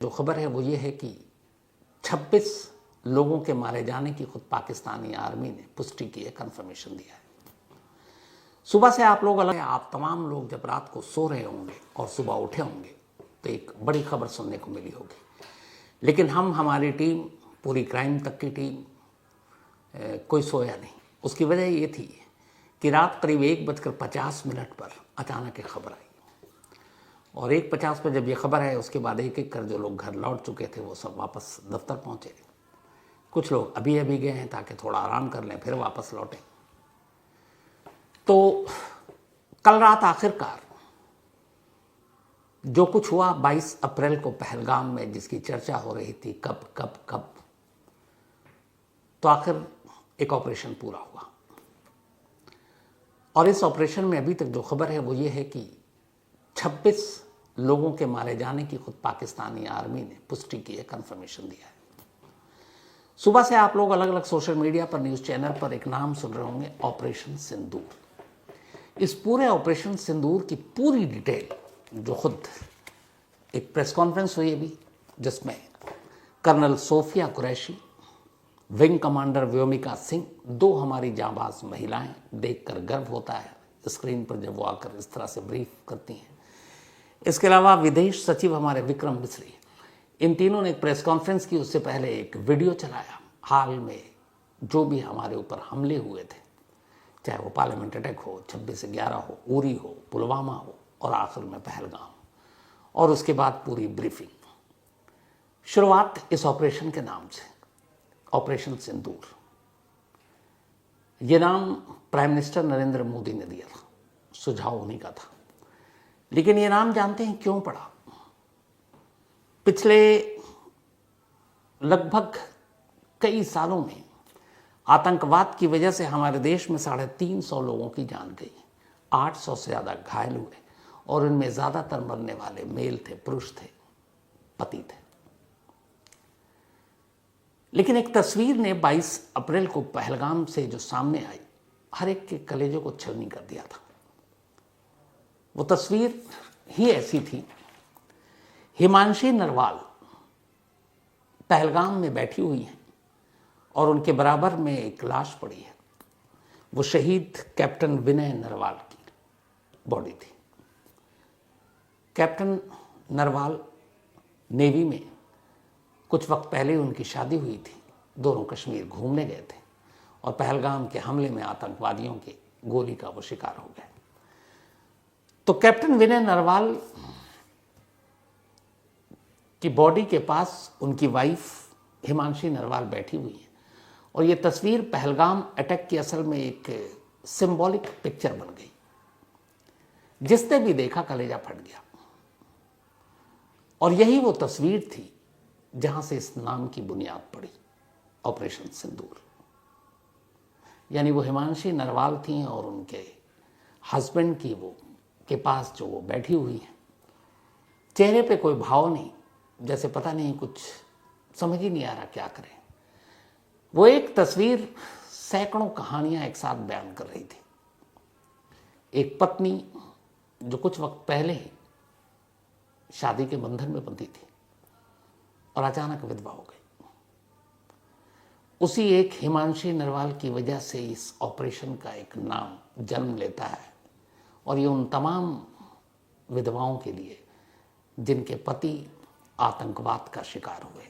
जो खबर है वो ये है कि 26 लोगों के मारे जाने की खुद पाकिस्तानी आर्मी ने पुष्टि की है, कंफर्मेशन दिया है। सुबह से आप लोग अलग हैं, आप तमाम लोग जब रात को सो रहे होंगे और सुबह उठे होंगे तो एक बड़ी खबर सुनने को मिली होगी। लेकिन हमारी टीम, पूरी क्राइम तक की टीम, कोई सोया नहीं। उसकी वजह ये थी कि रात करीब 1:50 पर अचानक एक खबर आई और 1:50 पर जब ये खबर है उसके बाद एक एक कर जो लोग घर लौट चुके थे वो सब वापस दफ्तर पहुंचे। कुछ लोग अभी अभी गए हैं ताकि थोड़ा आराम कर लें, फिर वापस लौटें। तो कल रात आखिरकार जो कुछ हुआ 22 अप्रैल को पहलगाम में, जिसकी चर्चा हो रही थी कब कब कब, तो आखिर एक ऑपरेशन पूरा हुआ। और इस ऑपरेशन में अभी तक जो खबर है वो ये है कि 26 लोगों के मारे जाने की खुद पाकिस्तानी आर्मी ने पुष्टि की है, कंफर्मेशन दिया है। सुबह से आप लोग अलग अलग सोशल मीडिया पर, न्यूज़ चैनल पर एक नाम सुन रहे होंगे, ऑपरेशन सिंदूर। इस पूरे ऑपरेशन सिंदूर की पूरी डिटेल, जो खुद एक प्रेस कॉन्फ्रेंस हुई अभी, जिसमें colonel Sofiya Qureshi, wing commander Vyomika Singh, दो हमारी जांबाज महिलाएं, देखकर गर्व होता है स्क्रीन पर जब वो आकर इस तरह से ब्रीफ करती हैं। इसके अलावा विदेश सचिव हमारे विक्रम मिश्री, इन तीनों ने एक प्रेस कॉन्फ्रेंस की। उससे पहले एक वीडियो चलाया हाल में जो भी हमारे ऊपर हमले हुए थे, चाहे वो पार्लियामेंट अटैक हो, 26/11 हो, उरी हो, पुलवामा हो और आखिर में पहलगाम, और उसके बाद पूरी ब्रीफिंग। शुरुआत इस ऑपरेशन के नाम से, ऑपरेशन सिंदूर। ये नाम प्राइम मिनिस्टर नरेंद्र मोदी ने दिया था, सुझाव उन्हीं का था। लेकिन ये नाम जानते हैं क्यों पड़ा? पिछले लगभग कई सालों में आतंकवाद की वजह से हमारे देश में 350 लोगों की जान गई, 800 से ज़्यादा घायल हुए, और इनमें ज़्यादातर मरने वाले मेल थे, पुरुष थे, पति थे। लेकिन एक तस्वीर ने 22 अप्रैल को पहलगाम से जो सामने आई, हर एक के कलेजों को छलनी कर दिया था। वो तस्वीर ही ऐसी थी। हिमांशी नरवाल पहलगाम में बैठी हुई हैं और उनके बराबर में एक लाश पड़ी है। वो शहीद कैप्टन विनय नरवाल की बॉडी थी। कैप्टन नरवाल नेवी में कुछ वक्त पहले उनकी शादी हुई थी। दोनों कश्मीर घूमने गए थे और पहलगाम के हमले में आतंकवादियों की गोली का वो शिकार हो गए। तो कैप्टन विनय नरवाल की बॉडी के पास उनकी वाइफ हिमांशी नरवाल बैठी हुई है और ये तस्वीर पहलगाम अटैक की असल में एक सिंबॉलिक पिक्चर बन गई। जिसने भी देखा कलेजा फट गया। और यही वो तस्वीर थी जहां से इस नाम की बुनियाद पड़ी, ऑपरेशन सिंदूर। यानी वो हिमांशी नरवाल थी और उनके हस्बैंड की वो के पास जो वो बैठी हुई है, चेहरे पे कोई भाव नहीं, जैसे पता नहीं, कुछ समझ ही नहीं आ रहा क्या करें। वो एक तस्वीर सैकड़ों कहानियां एक साथ बयान कर रही थी। एक पत्नी जो कुछ वक्त पहले ही शादी के बंधन में बंधी थी और अचानक विधवा हो गई। उसी एक हिमांशी नरवाल की वजह से इस ऑपरेशन का एक नाम जन्म लेता है और ये उन तमाम विधवाओं के लिए जिनके पति आतंकवाद का शिकार हुए,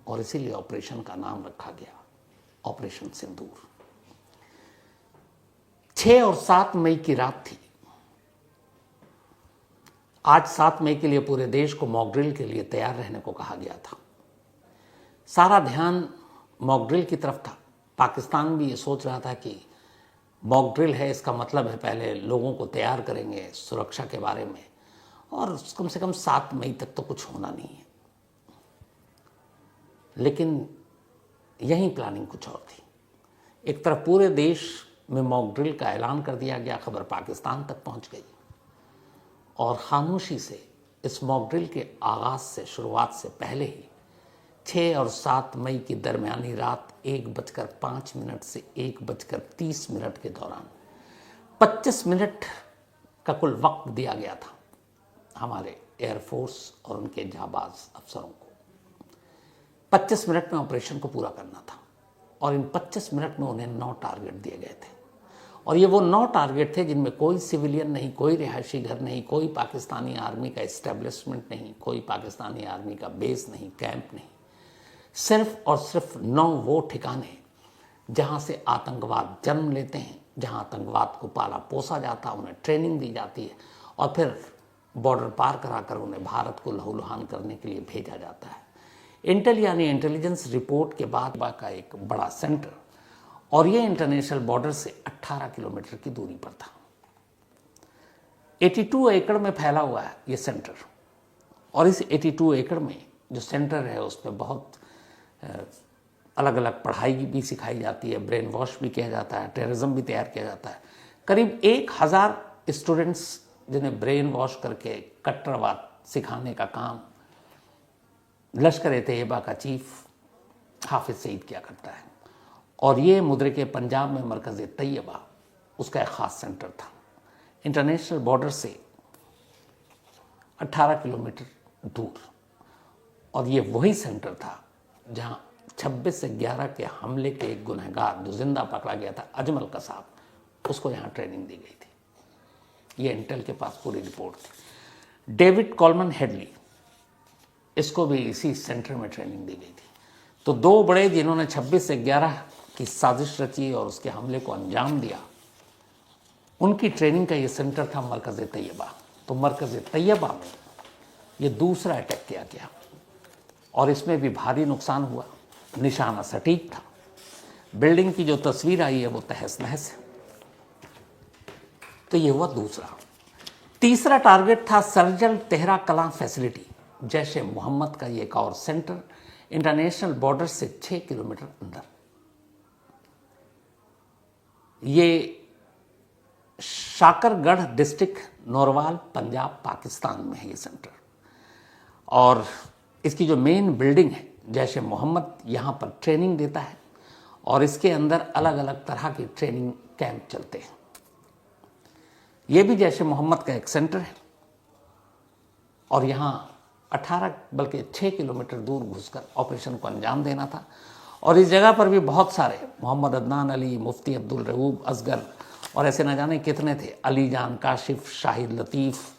और इसीलिए ऑपरेशन का नाम रखा गया ऑपरेशन सिंदूर। 6 और 7 मई की रात थी। आज 7 मई के लिए पूरे देश को मॉक ड्रिल के लिए तैयार रहने को कहा गया था। सारा ध्यान मॉक ड्रिल की तरफ था। पाकिस्तान भी ये सोच रहा था कि मॉक ड्रिल है, इसका मतलब है पहले लोगों को तैयार करेंगे सुरक्षा के बारे में, और कम से कम 7 मई तक तो कुछ होना नहीं है। लेकिन यही प्लानिंग कुछ और थी। एक तरफ पूरे देश में मॉक ड्रिल का ऐलान कर दिया गया, खबर पाकिस्तान तक पहुंच गई, और खामोशी से इस मॉक ड्रिल के आगाज से, शुरुआत से पहले ही 6 और 7 मई की दरमियानी रात 1:05 से 1:30 के दौरान 25 मिनट का कुल वक्त दिया गया था हमारे एयरफोर्स और उनके जाबाज अफसरों को। 25 मिनट में ऑपरेशन को पूरा करना था और इन 25 मिनट में उन्हें 9 टारगेट दिए गए थे और ये वो 9 टारगेट थे जिनमें कोई सिविलियन नहीं, कोई रिहायशी घर नहीं, कोई पाकिस्तानी आर्मी का इस्टेब्लिशमेंट नहीं, कोई पाकिस्तानी आर्मी का बेस नहीं, कैंप नहीं। सिर्फ और सिर्फ 9 वो ठिकाने जहाँ से आतंकवाद जन्म लेते हैं, जहाँ आतंकवाद को पाला पोसा जाता, उन्हें ट्रेनिंग दी जाती है और फिर बॉर्डर पार कराकर उन्हें भारत को लहूलुहान करने के लिए भेजा जाता है। इंटेल यानी इंटेलिजेंस रिपोर्ट के बाद का एक बड़ा सेंटर और ये इंटरनेशनल बॉर्डर से 18 किलोमीटर की दूरी पर था। 82 एकड़ में फैला हुआ है ये सेंटर और इस 82 एकड़ में जो सेंटर है उसमें बहुत अलग अलग पढ़ाई भी सिखाई जाती है, ब्रेन वॉश भी किया जाता है, टेररिज्म भी तैयार किया जाता है। करीब 1000 स्टूडेंट्स जिन्हें ब्रेन वॉश करके कट्टरवाद सिखाने का काम लश्कर-ए-तैयबा का चीफ हाफिज सईद किया करता है और ये मुद्रिके पंजाब में मरकज़-ए-तैयबा उसका एक ख़ास सेंटर था। इंटरनेशनल बॉर्डर से 18 किलोमीटर दूर और ये वही सेंटर था जहाँ 26/11 के हमले के एक गुनहगार जो जिंदा पकड़ा गया था, अजमल कसाब, उसको यहाँ ट्रेनिंग दी गई थी। ये इंटेल के पास पूरी रिपोर्ट थी। डेविड कॉलमन हेडली, इसको भी इसी सेंटर में ट्रेनिंग दी गई थी। तो 2 बड़े जिन्होंने 26/11 की साजिश रची और उसके हमले को अंजाम दिया, उनकी ट्रेनिंग का ये सेंटर था मरकज़-ए-तैयबा। तो मरकज़-ए-तैयबा में ये दूसरा अटैक किया गया और इसमें भी भारी नुकसान हुआ। निशाना सटीक था। बिल्डिंग की जो तस्वीर आई है वो तहस नहस है। तो ये हुआ दूसरा। तीसरा टारगेट था सर्जल तेहरा कलां फैसिलिटी, जैश ए मोहम्मद का ये एक और सेंटर, इंटरनेशनल बॉर्डर से 6 किलोमीटर अंदर। ये शाकरगढ़ डिस्ट्रिक्ट, नौरवाल, पंजाब, पाकिस्तान में है ये सेंटर। और इसकी जो मेन बिल्डिंग है, जैश ए मोहम्मद यहाँ पर ट्रेनिंग देता है और इसके अंदर अलग अलग तरह के ट्रेनिंग कैंप चलते हैं। ये भी जैश ए मोहम्मद का एक सेंटर है और यहाँ 18 बल्कि 6 किलोमीटर दूर घुसकर ऑपरेशन को अंजाम देना था। और इस जगह पर भी बहुत सारे मोहम्मद अदनान अली, मुफ्ती अब्दुल रऊफ असगर और ऐसे न जाने कितने थे, अली जान काशिफ, शाहिद लतीफ़,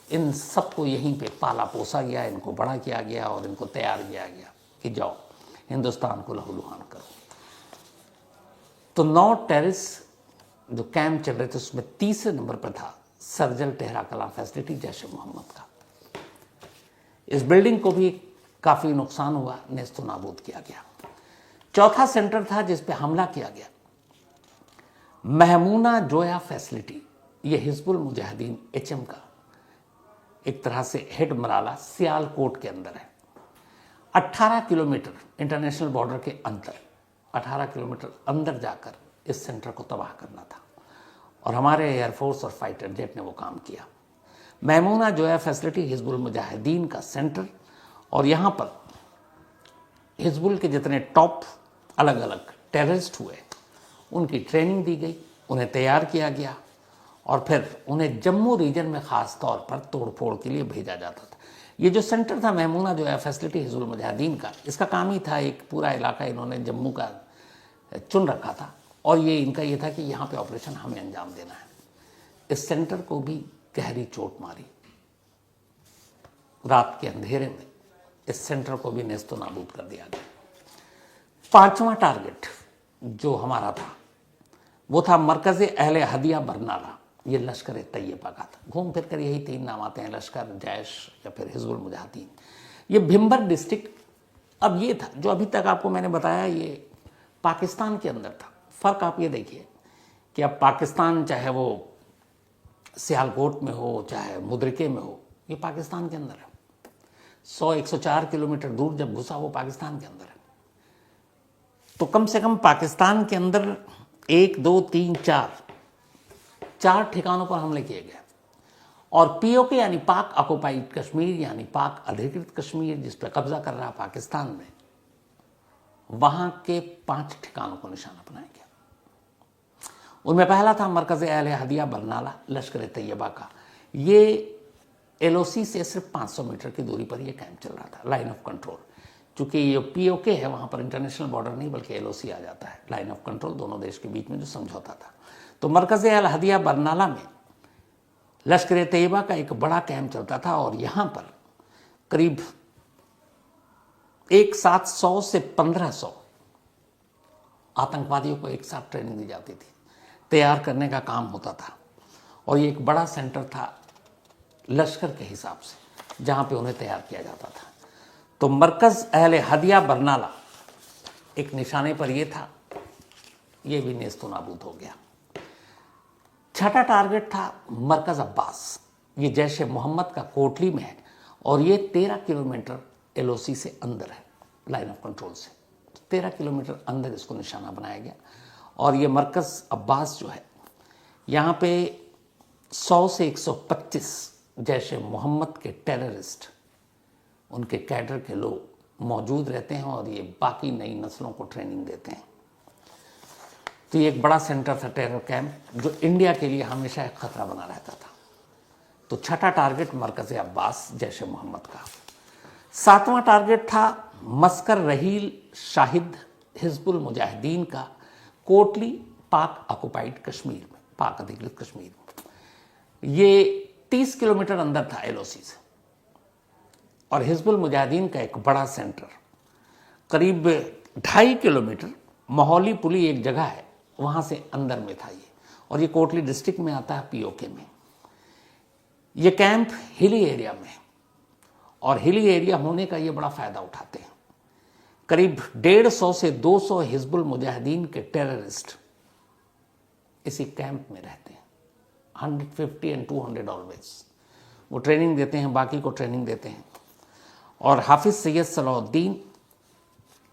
इन सबको यहीं पे पाला पोसा गया, इनको बड़ा किया गया और इनको तैयार किया गया कि जाओ हिंदुस्तान को लहूलुहान करो। तो 9 टेररिस्ट जो कैंप चल रहे थे उसमें तीसरे नंबर पर था सर्जल तेहरा कलां फैसिलिटी, जैश ए मोहम्मद का। इस बिल्डिंग को भी काफ़ी नुकसान हुआ, नेस्तो नाबूद किया गया। चौथा सेंटर था जिस पे हमला किया गया, महमूना जोया फैसिलिटी। ये हिजबुल मुजाहिदीन HM का एक तरह से हेड मराला सियालकोट के अंदर है। 18 किलोमीटर इंटरनेशनल बॉर्डर के अंदर, 18 किलोमीटर अंदर जाकर इस सेंटर को तबाह करना था और हमारे एयरफोर्स और फाइटर जेट ने वो काम किया। महमूना जोया फैसिलिटी हिजबुल मुजाहिदीन का सेंटर और यहाँ पर हिजबुल के जितने टॉप अलग अलग टेररिस्ट हुए उनकी ट्रेनिंग दी गई, उन्हें तैयार किया गया और फिर उन्हें जम्मू रीजन में ख़ास तौर पर तोड़फोड़ के लिए भेजा जाता था। ये जो सेंटर था महमूना जोया फैसिलिटी हिजबुल मुजाहिदीन का, इसका काम ही था एक पूरा इलाका इन्होंने जम्मू का चुन रखा था और ये इनका ये था कि यहाँ पे ऑपरेशन हमें अंजाम देना है। इस सेंटर को भी गहरी चोट मारी। रात के अंधेरे में इस सेंटर को भी नेस्तो नाबूद कर दिया गया। 5वां टारगेट जो हमारा था वो था मरकज़ अहले हदिया बरनाला। ये लश्कर-ए-तैयबा का था। घूम फिर कर यही 3 नाम आते हैं, लश्कर, जैश या फिर हिजबुल मुजाहिदीन। ये भिम्बर डिस्ट्रिक्ट अब ये था जो अभी तक आपको मैंने बताया, ये पाकिस्तान के अंदर था। फ़र्क आप ये देखिए कि अब पाकिस्तान चाहे वो सियालकोट में हो चाहे मुद्रिके में हो, ये पाकिस्तान के अंदर है। 100-104 किलोमीटर दूर जब घुसा वो पाकिस्तान के अंदर है। तो कम से कम पाकिस्तान के अंदर 1, 2, 3, 4 ठिकानों पर हमले किए गए और POK यानी पाक ऑक्युपाइड कश्मीर यानी पाक अधिकृत कश्मीर जिस पर कब्जा कर रहा पाकिस्तान में, वहां के 5 ठिकानों को निशाना बनाया गया। उनमें पहला था मरकज़ अहले हदिया बरनाला, लश्कर-ए-तैयबा का। ये LOC से सिर्फ 500 मीटर की दूरी पर यह कैंप चल रहा था, लाइन ऑफ कंट्रोल। चूंकि ये पीओके है, वहाँ पर इंटरनेशनल बॉर्डर नहीं बल्कि एलओसी आ जाता है, लाइन ऑफ कंट्रोल, दोनों देश के बीच में जो समझौता था। तो मरकज़ अल हदिया बरनाला में लश्कर तैयबा का एक बड़ा कैंप चलता था और यहाँ पर करीब एक साथ 100 से 1500 आतंकवादियों को एक साथ ट्रेनिंग दी जाती थी, तैयार करने का काम होता था। और ये एक बड़ा सेंटर था लश्कर के हिसाब से, जहाँ पे उन्हें तैयार किया जाता था। तो मरकज़ अहले हदिया बरनाला एक निशाने पर ये था, ये भी नेस्तो नाबूद हो गया। छठा टारगेट था मरकज़ अब्बास, ये जैश ए मोहम्मद का कोटली में है और ये 13 किलोमीटर एलओसी से अंदर है, लाइन ऑफ कंट्रोल से 13 किलोमीटर अंदर इसको निशाना बनाया गया। और ये मरकज़ अब्बास जो है, यहाँ पे 100 से 125 जैश ए मोहम्मद के टेररिस्ट, उनके कैडर के लोग मौजूद रहते हैं और ये बाकी नई नस्लों को ट्रेनिंग देते हैं। तो ये एक बड़ा सेंटर था टेरर कैंप, जो इंडिया के लिए हमेशा एक खतरा बना रहता था। तो छठा टारगेट मरकज़ अब्बास जैश ए मोहम्मद का। सातवां टारगेट था मस्कर रहील शाहिद हिजबुल मुजाहिदीन का कोटली, पाक ऑक्युपाइड कश्मीर में, पाक अधिकृत कश्मीर में। ये 30 किलोमीटर अंदर था एलओसी से। और हिजबुल मुजाहिदीन का एक बड़ा सेंटर करीब 2.5 किलोमीटर मोहौली पुली एक जगह है, वहाँ से अंदर में था ये। और ये कोटली डिस्ट्रिक्ट में आता है, पीओके में। ये कैंप हिली एरिया में है और हिली एरिया होने का ये बड़ा फ़ायदा उठाते हैं। करीब 150 से 200 हिजबुल मुजाहिदीन के टेररिस्ट इसी कैंप में रहते हैं, 150 एंड 200 ऑलवेज। वो ट्रेनिंग देते हैं, बाकी को ट्रेनिंग देते हैं। और हाफिज सैयद सलाउद्दीन,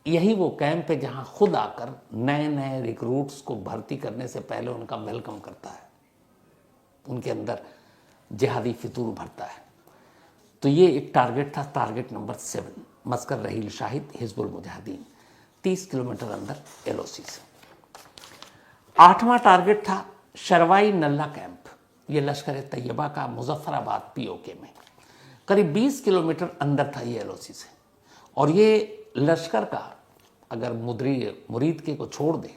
यही वो कैंप है जहाँ खुद आकर नए नए रिक्रूट्स को भर्ती करने से पहले उनका वेलकम करता है, उनके अंदर जिहादी फितूर भरता है। तो ये एक टारगेट था, टारगेट नंबर 7, मस्कर रहील शाहिद हिजबुल मुजाहिदीन, 30 किलोमीटर अंदर एलओसी से। 8वां टारगेट था शरवाई नल्ला कैंप, ये लश्कर तैयबा का मुजफ्फराबाद पीओके में, करीब 20 किलोमीटर अंदर था ये एलओसी से। और ये लश्कर का, अगर मुरीद के को छोड़ दें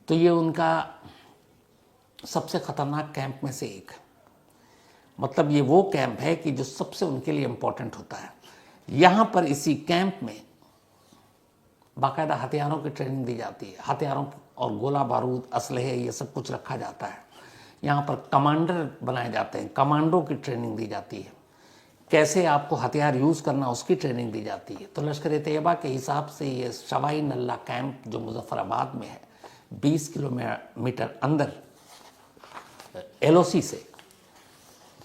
तो ये उनका सबसे ख़तरनाक कैंप में से एक है। मतलब ये वो कैंप है कि जो सबसे उनके लिए इम्पोर्टेंट होता है। यहाँ पर इसी कैंप में बाकायदा हथियारों की ट्रेनिंग दी जाती है, हथियारों और गोला बारूद, असलहे, ये सब कुछ रखा जाता है। यहाँ पर कमांडर बनाए जाते हैं, कमांडो की ट्रेनिंग दी जाती है, कैसे आपको हथियार यूज़ करना उसकी ट्रेनिंग दी जाती है। तो लश्कर तैयबा के हिसाब से ये शवाई नल्ला कैंप जो मुजफ्फराबाद में है, 20 किलोमीटर अंदर एलओसी से,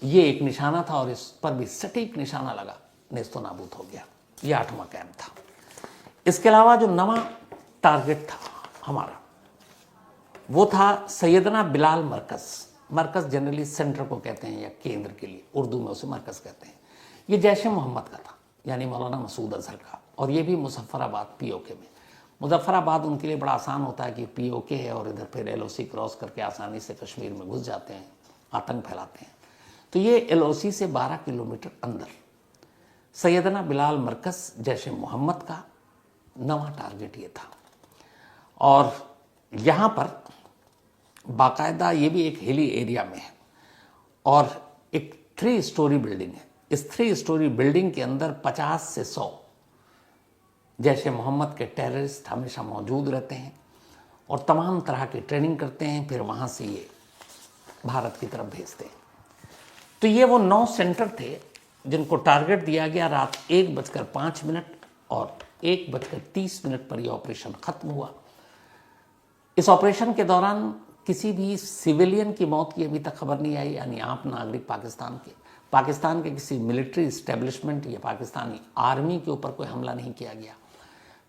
ये एक निशाना था और इस पर भी सटीक निशाना लगा, नेस्तो नाबूद हो गया। ये 8वां कैंप था। इसके अलावा जो 9वां टारगेट था हमारा, वो था सैयदना बिलाल मरकज़। मरकज़ जनरली सेंटर को कहते हैं या केंद्र के लिए, उर्दू में उसे मरकज़ कहते हैं। ये जैश ए मोहम्मद का था, यानी मौलाना मसूद अजहर का, और ये भी मुजफ्फराबाद पीओके में। मुजफ्फराबाद उनके लिए बड़ा आसान होता है कि पीओके है और इधर फिर एलओसी क्रॉस करके आसानी से कश्मीर में घुस जाते हैं, आतंक फैलाते हैं। तो ये एलओसी से 12 किलोमीटर अंदर सैयदना बिलाल मरकज़ जैश ए मोहम्मद का 9वां टारगेट ये था। और यहाँ पर बाकायदा ये भी एक हिली एरिया में है और एक 3 स्टोरी बिल्डिंग है। इस 3 स्टोरी बिल्डिंग के अंदर 50 से 100 जैश ए मोहम्मद के टेररिस्ट हमेशा मौजूद रहते हैं और तमाम तरह की ट्रेनिंग करते हैं, फिर वहाँ से ये भारत की तरफ भेजते हैं। तो ये वो 9 सेंटर थे जिनको टारगेट दिया गया। रात 1:05 और 1:30 पर यह ऑपरेशन खत्म हुआ। इस ऑपरेशन के दौरान किसी भी सिविलियन की मौत की अभी तक खबर नहीं आई, यानी आम नागरिक पाकिस्तान के किसी मिलिट्री इस्टेब्लिशमेंट या पाकिस्तानी आर्मी के ऊपर कोई हमला नहीं किया गया।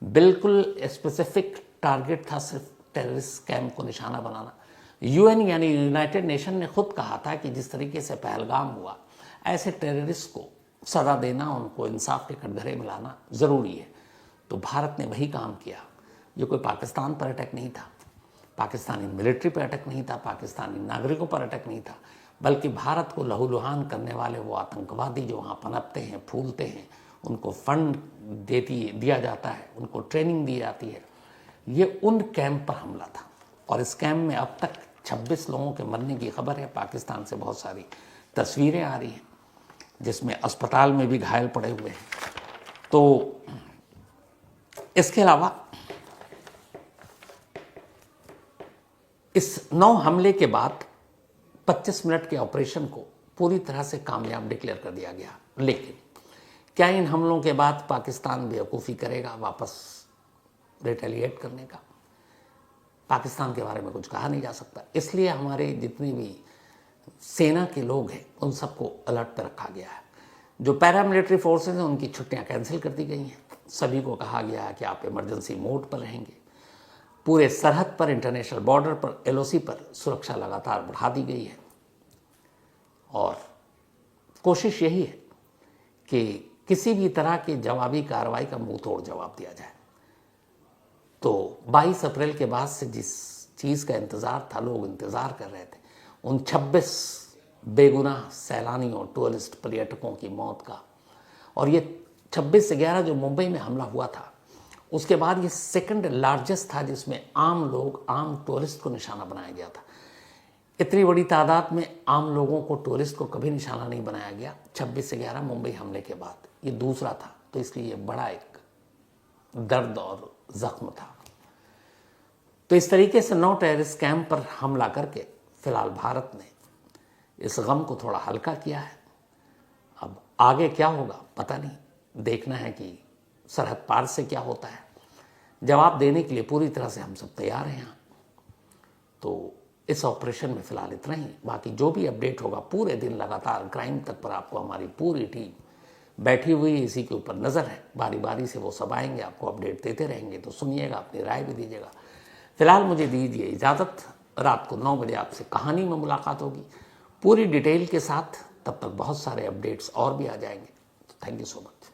बिल्कुल स्पेसिफिक टारगेट था सिर्फ टेररिस्ट कैंप को निशाना बनाना। यूएन यानी यूनाइटेड नेशन ने खुद कहा था कि जिस तरीके से पहलगाम हुआ, ऐसे टेररिस्ट को सज़ा देना, उनको इंसाफ के कटघरे में लाना ज़रूरी है। तो भारत ने वही काम किया। ये कोई पाकिस्तान पर अटैक नहीं था, पाकिस्तानी मिलिट्री पर अटैक नहीं था, पाकिस्तानी नागरिकों पर अटैक नहीं था, बल्कि भारत को लहूलुहान करने वाले वो आतंकवादी जो वहाँ पनपते हैं, फूलते हैं, उनको फंड दिया जाता है, उनको ट्रेनिंग दी जाती है। ये उन कैंप पर हमला था और इस कैंप में अब तक 26 लोगों के मरने की खबर है। पाकिस्तान से बहुत सारी तस्वीरें आ रही हैं जिसमें अस्पताल में भी घायल पड़े हुए हैं। तो इसके अलावा इस 9 हमले के बाद 25 मिनट के ऑपरेशन को पूरी तरह से कामयाब डिक्लेयर कर दिया गया। लेकिन क्या इन हमलों के बाद पाकिस्तान बेवकूफ़ी करेगा वापस रिटेलिएट करने का? पाकिस्तान के बारे में कुछ कहा नहीं जा सकता। इसलिए हमारे जितने भी सेना के लोग हैं उन सबको अलर्ट पर रखा गया है। जो पैरामिलिट्री फोर्सेस हैं उनकी छुट्टियां कैंसिल कर दी गई हैं। सभी को कहा गया है कि आप इमरजेंसी मोड पर रहेंगे। पूरे सरहद पर, इंटरनेशनल बॉर्डर पर, LOC पर सुरक्षा लगातार बढ़ा दी गई है और कोशिश यही है कि किसी भी तरह की जवाबी कार्रवाई का मुंह तोड़ जवाब दिया जाए। तो 22 अप्रैल के बाद से जिस चीज़ का इंतज़ार था, लोग इंतज़ार कर रहे थे, उन 26 बेगुनाह सैलानियों, टूरिस्ट, पर्यटकों की मौत का, और ये 26 से 11 जो मुंबई में हमला हुआ था उसके बाद ये सेकंड लार्जेस्ट था जिसमें आम लोग, आम टूरिस्ट को निशाना बनाया गया था। इतनी बड़ी तादाद में आम लोगों को, टूरिस्ट को कभी निशाना नहीं बनाया गया 26 से 11 मुंबई हमले के बाद। ये दूसरा था, तो इसलिए ये बड़ा एक दर्द और जख्म था। तो इस तरीके से 9 टेररिस्ट कैंप पर हमला करके फिलहाल भारत ने इस गम को थोड़ा हल्का किया है। अब आगे क्या होगा पता नहीं, देखना है कि सरहद पार से क्या होता है। जवाब देने के लिए पूरी तरह से हम सब तैयार हैं यहाँ। तो इस ऑपरेशन में फिलहाल इतना ही। बाकी जो भी अपडेट होगा पूरे दिन लगातार क्राइम तक पर आपको हमारी पूरी टीम बैठी हुई है, इसी के ऊपर नज़र है। बारी बारी से वो सब आएंगे, आपको अपडेट देते रहेंगे, तो सुनिएगा, अपनी राय भी दीजिएगा। फिलहाल मुझे दीजिए इजाज़त। रात को 9 बजे आपसे कहानी में मुलाकात होगी पूरी डिटेल के साथ। तब तक बहुत सारे अपडेट्स और भी आ जाएंगे। Thank you so much.